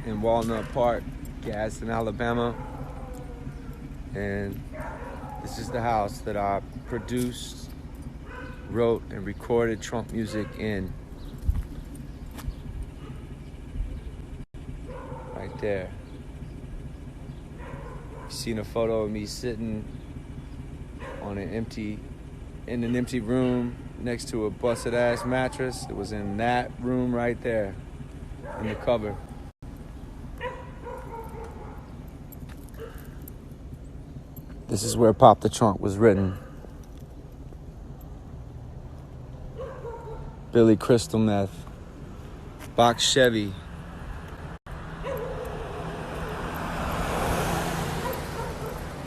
in Walnut Park, Gadsden, Alabama. And this is the house that I produced, wrote, and recorded Trump music in. Right there. You've seen a photo of me sitting on in an empty room next to a busted ass mattress. It was in that room right there in the cover. This is where Pop the Trunk was written. Billy Crystal Meth, Box Chevy.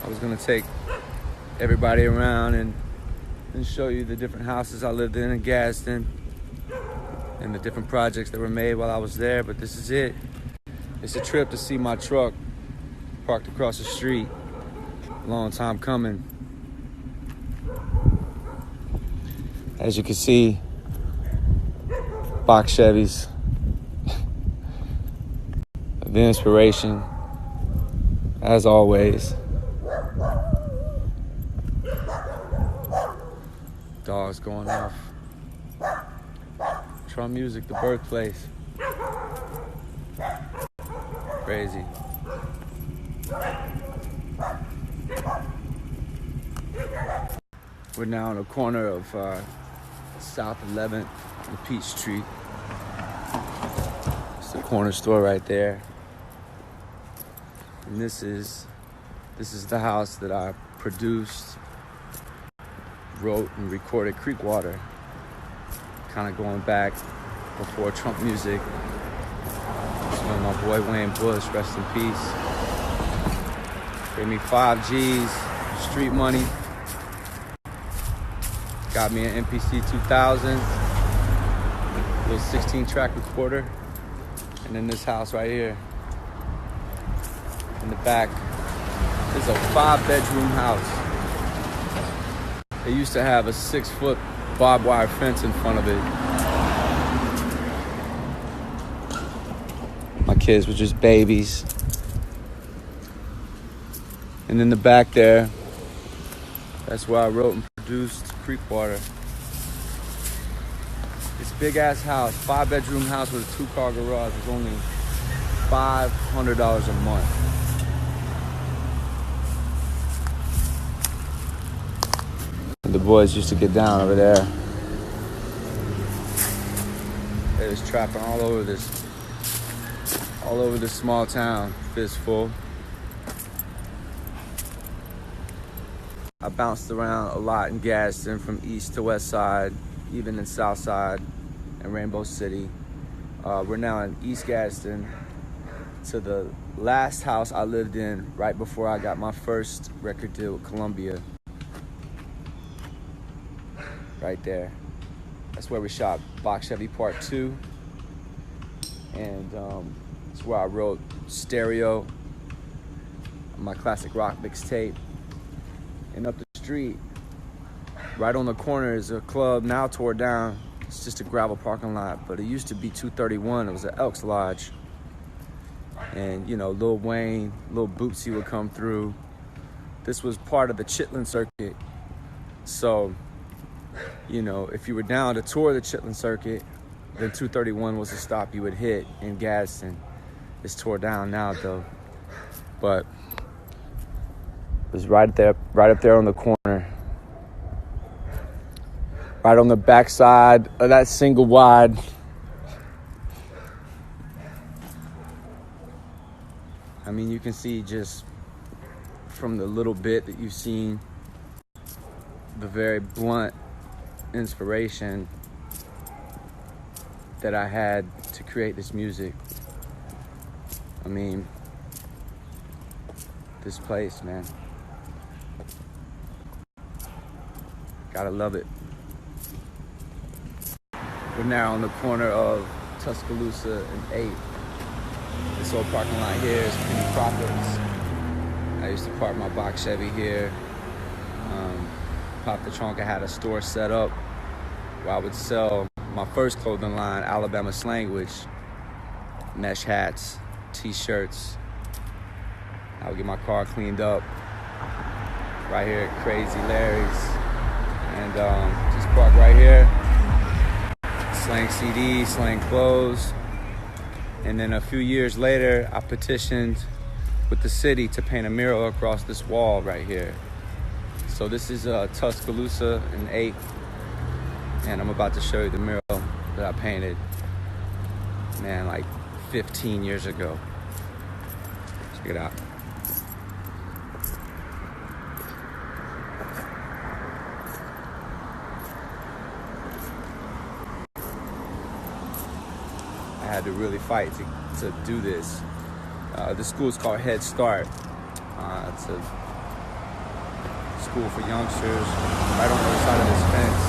I was gonna take everybody around and show you the different houses I lived in Gadsden and the different projects that were made while I was there, but this is it. It's a trip to see my truck parked across the street. Long time coming. As you can see, box Chevys of inspiration, as always. Dogs going off. Trump music, the birthplace. Crazy. We're now on the corner of South 11th and Peachtree. It's the corner store right there. And this is the house that I produced, wrote, and recorded Creekwater. Kind of going back before Trump music. It's when my boy Wayne Bush, rest in peace, gave me 5 G's, street money. Got me an MPC 2000, little 16-track recorder, and then this house right here. In the back is a 5-bedroom house. They used to have a 6-foot barbed wire fence in front of it. My kids were just babies. And in the back there, that's where I wrote and produced Creekwater. This big ass house, 5-bedroom house with a 2-car garage, was only $500 a month. The boys used to get down over there. They was trapping all over this small town, fistful. I bounced around a lot in Gadsden, from east to west side, even in south side and Rainbow City. We're now in East Gadsden, to the last house I lived in right before I got my first record deal with Columbia. Right there. That's where we shot Box Chevy Part 2. And it's where I wrote Stereo, my classic rock mixtape. And up the street, right on the corner, is a club now tore down. It's just a gravel parking lot, but it used to be 231. It was an Elks Lodge. And, you know, Lil Wayne, Lil Bootsy would come through. This was part of the Chitlin circuit. So, you know, if you were down to tour the Chitlin circuit, then 231 was the stop you would hit in Gadsden. It's tore down now, though. But it was right up there on the corner. Right on the backside of that single wide. I mean, you can see just from the little bit that you've seen, the very blunt inspiration that I had to create this music. I mean, this place, man. Gotta love it. We're now on the corner of Tuscaloosa and 8th. This old parking lot here is Penny Profits. I used to park my box Chevy here. Pop the Trunk, I had a store set up where I would sell my first clothing line, Alabama Slanguage, mesh hats, t-shirts. I would get my car cleaned up right here at Crazy Larry's, and just park right here, slang CDs, slang clothes. And then a few years later, I petitioned with the city to paint a mural across this wall right here. So this is Tuscaloosa in 8th, and I'm about to show you the mural that I painted, man, like 15 years ago. Check it out. I had to really fight to do this. The school is called Head Start. It's a school for youngsters right on the other side of this fence.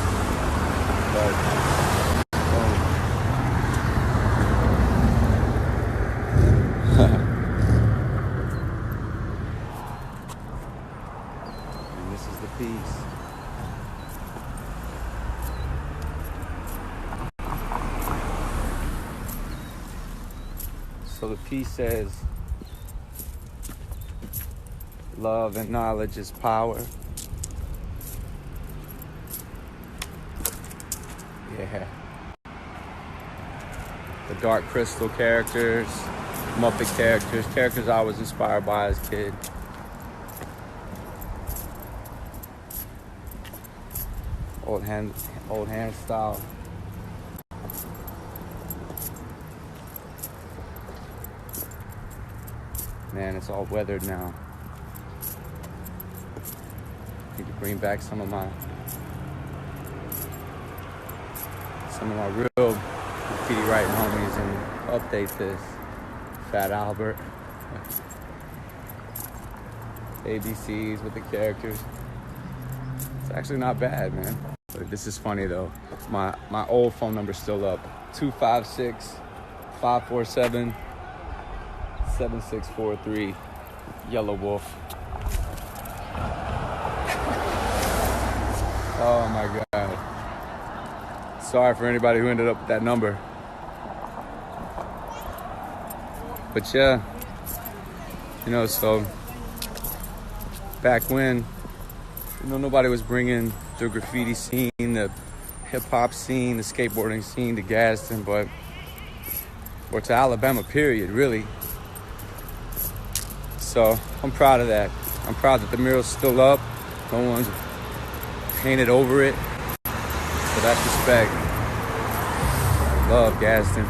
But and this is the piece. So the piece says, love and knowledge is power. Yeah. The Dark Crystal characters, Muppet characters I was inspired by as a kid. Old hand style. Man, it's all weathered now. Need to bring back some of my real graffiti writing homies and update this. Fat Albert. ABCs with the characters. It's actually not bad, man. But this is funny though. My old phone number's still up. 256-547-7643. Yelawolf. Oh my God. Sorry for anybody who ended up with that number. But yeah, so back when, nobody was bringing the graffiti scene, the hip hop scene, the skateboarding scene to Gadsden, or to Alabama, period, really. So I'm proud of that. I'm proud that the mural's still up. No one's painted over it. So that's respect. Love Gadsden.